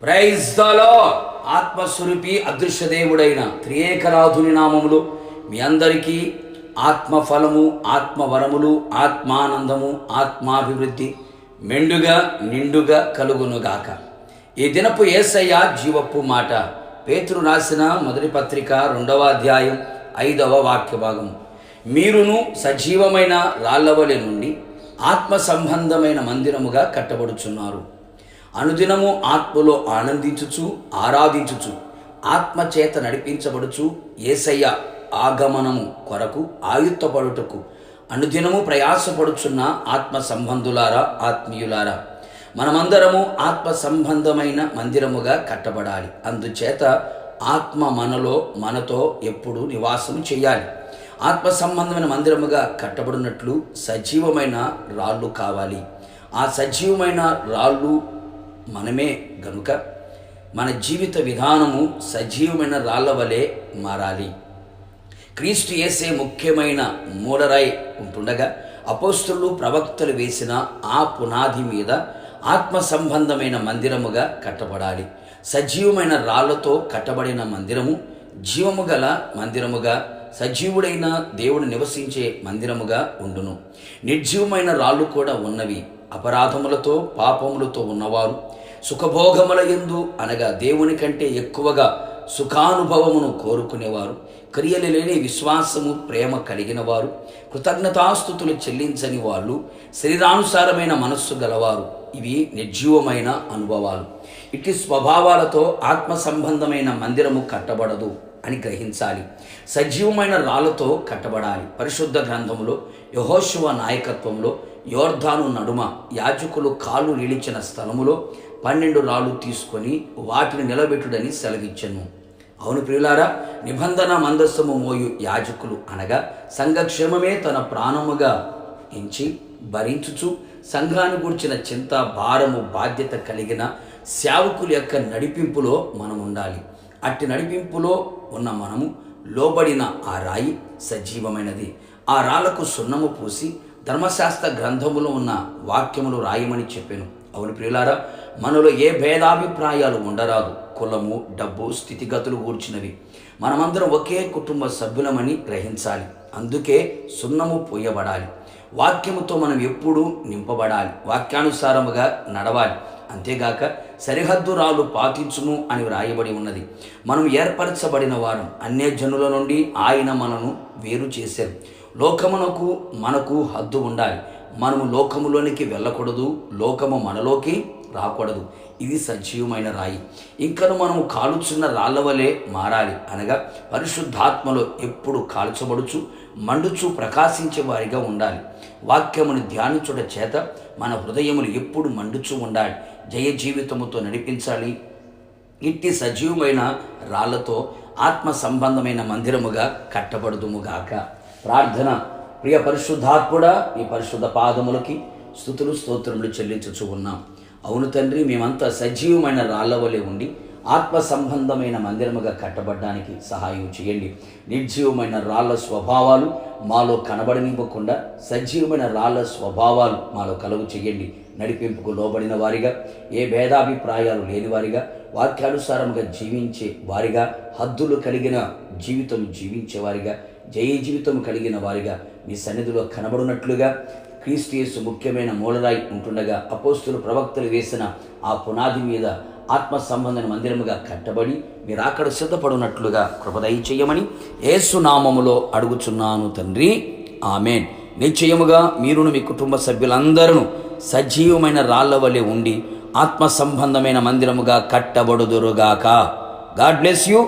Praise the lord. ఆత్మస్వరూపి అదృశ్య దేవుడైన త్రియేకనాథుని నామములో మీ అందరికీ ఆత్మఫలము, ఆత్మవరములు, ఆత్మానందము, ఆత్మాభివృద్ధి మెండుగా నిండుగా కలుగునుగాక. ఈ దినపు యేసయ్య జీవపు మాట. పేతురు రాసిన మొదటి పత్రిక 2వ అధ్యాయం 5వ వాక్య భాగము. మీరును సజీవమైన రాళ్లవలె నుండి ఆత్మ సంబంధమైన మందిరముగా కట్టబడుచున్నారు. అనుదినము ఆత్మలో ఆనందించుచు ఆరాధించుచు ఆత్మచేత నడిపించబడుచు యేసయ్య ఆగమనము కొరకు ఆయుత్తపడుటకు అనుదినము ప్రయాసపడుచున్న ఆత్మ సంబంధులారా, ఆత్మీయులారా, మనమందరము ఆత్మ సంబంధమైన మందిరముగా కట్టబడాలి. అందుచేత ఆత్మ మనతో ఎప్పుడు నివాసం చేయాలి. ఆత్మ సంబంధమైన మందిరముగా కట్టబడినట్లు సజీవమైన రాళ్ళు కావాలి. ఆ సజీవమైన రాళ్ళు మనమే గనుక మన జీవిత విధానము సజీవమైన రాళ్ల వలె మారాలి. క్రీస్తు యేసే ముఖ్యమైన మూలరాయి ఉంటుండగా అపోస్తలులు, ప్రవక్తలు వేసిన ఆ పునాది మీద ఆత్మ సంబంధమైన మందిరముగా కట్టబడాలి. సజీవమైన రాళ్లతో కట్టబడిన మందిరము జీవము గల మందిరముగా, సజీవుడైన దేవుడు నివసించే మందిరముగా ఉండును. నిర్జీవమైన రాళ్ళు కూడా ఉన్నవి. అపరాధములతో పాపములతో ఉన్నవారు, సుఖభోగముల యందు అనగా దేవుని కంటే ఎక్కువగా సుఖానుభవమును కోరుకునేవారు, క్రియలు లేని విశ్వాసము, ప్రేమ కలిగిన వారు, కృతజ్ఞతాస్తుతులు చెల్లించని వాళ్ళు, శరీరానుసారమైన మనస్సు గలవారు. ఇవి నిర్జీవమైన అనుభవాలు. ఇట్టి స్వభావాలతో ఆత్మ సంబంధమైన మందిరము కట్టబడదు అని గ్రహించాలి. సజీవమైన రాళ్లతో కట్టబడాలి. పరిశుద్ధ గ్రంథములో యెహోషువ నాయకత్వంలో యోర్దాను నడుమ యాజకులు కాళ్ళు నిలిచిన స్థలములో 12 రాళ్ళు తీసుకొని వాటిని నిలబెట్టుడని సెలవిచ్చెను. అవును ప్రియులారా, నిబంధన మందస్సము మోయు యాజకులు అనగా సంఘక్షేమమే తన ప్రాణముగా ఎంచి భరించుచు సంఘాన్ని గూర్చిన చింత, భారము, బాధ్యత కలిగిన సేవకుల యొక్క నడిపింపులో మనం ఉండాలి. అట్టి నడిపింపులో ఉన్న మనము లోబడిన ఆ రాయి సజీవమైనది. ఆ రాళ్లకు సున్నము పూసి ధర్మశాస్త్ర గ్రంథములో ఉన్న వాక్యములు రాయమని చెప్పాను. అవును ప్రియులారా, మనలో ఏ భేదాభిప్రాయాలు ఉండరాదు. కులము, డబ్బు, స్థితిగతులు గూర్చినవి మనమందరం ఒకే కుటుంబ సభ్యులమని గ్రహించాలి. అందుకే సున్నము పోయబడాలి. వాక్యముతో మనం ఎప్పుడూ నింపబడాలి. వాక్యానుసారముగా నడవాలి. అంతేగాక సరిహద్దు రాళ్ళు పాటించుము అని వ్రాయబడి ఉన్నది. మనం ఏర్పరచబడిన వారం. అన్యజనుల నుండి ఆయన మనను వేరు చేశారు. లోకమునకు మనకు హద్దు ఉండాలి. మనము లోకములోనికి వెళ్ళకూడదు, లోకము మనలోకి రాకూడదు. ఇది సజీవమైన రాయి. ఇంకను మనము కాలుచున్న రాళ్ల వలె మారాలి. అనగా పరిశుద్ధాత్మలో ఎప్పుడు కాల్చబడుచు మండుచు ప్రకాశించే వారిగా ఉండాలి. వాక్యమును ధ్యానించుట చేత మన హృదయములు ఎప్పుడు మండుచు ఉండాలి. జయ జీవితముతో నడిపించాలి. ఇట్టి సజీవమైన రాళ్లతో ఆత్మ సంబంధమైన మందిరముగా కట్టబడుదుముగాక. ప్రార్థన. ప్రియ పరిశుద్ధాత్ముడా, ఈ పరిశుద్ధ పాదములకి స్తుతులు, స్తోత్రములు చెల్లించుచు ఉన్నాం. అవును తండ్రి, మేమంతా సజీవమైన రాళ్ల వలె ఉండి ఆత్మ సంబంధమైన మందిరముగా కట్టబడ్డానికి సహాయం చేయండి. నిర్జీవమైన రాళ్ల స్వభావాలు మాలో కనబడనివ్వకుండా సజీవమైన రాళ్ల స్వభావాలు మాలో కలుగు చేయండి. నడిపింపుకు లోబడిన వారిగా, ఏ భేదాభిప్రాయాలు లేని వారిగా, వాక్యానుసారంగా జీవించే వారిగా, హద్దులు కలిగిన జీవితం జీవించేవారిగా, జయ జీవితం కలిగిన వారిగా మీ సన్నిధిలో కనబడినట్లుగా క్రీస్తు యేసు ముఖ్యమైన మూలరాయి ఉంటుండగా అపోస్తులు, ప్రవక్తలు వేసిన ఆ పునాది మీద ఆత్మ సంబంధమైన మందిరముగా కట్టబడి మీరు అక్కడ సిద్ధపడినట్లుగా కృపదయ చేయమని యేసు నామములో అడుగుచున్నాను తండ్రి, ఆమేన్. నిశ్చయముగా మీరును మీ కుటుంబ సభ్యులందరూ సజీవమైన రాళ్ల వలె ఉండి ఆత్మ సంబంధమైన మందిరముగా కట్టబడుదురుగాక. God bless you.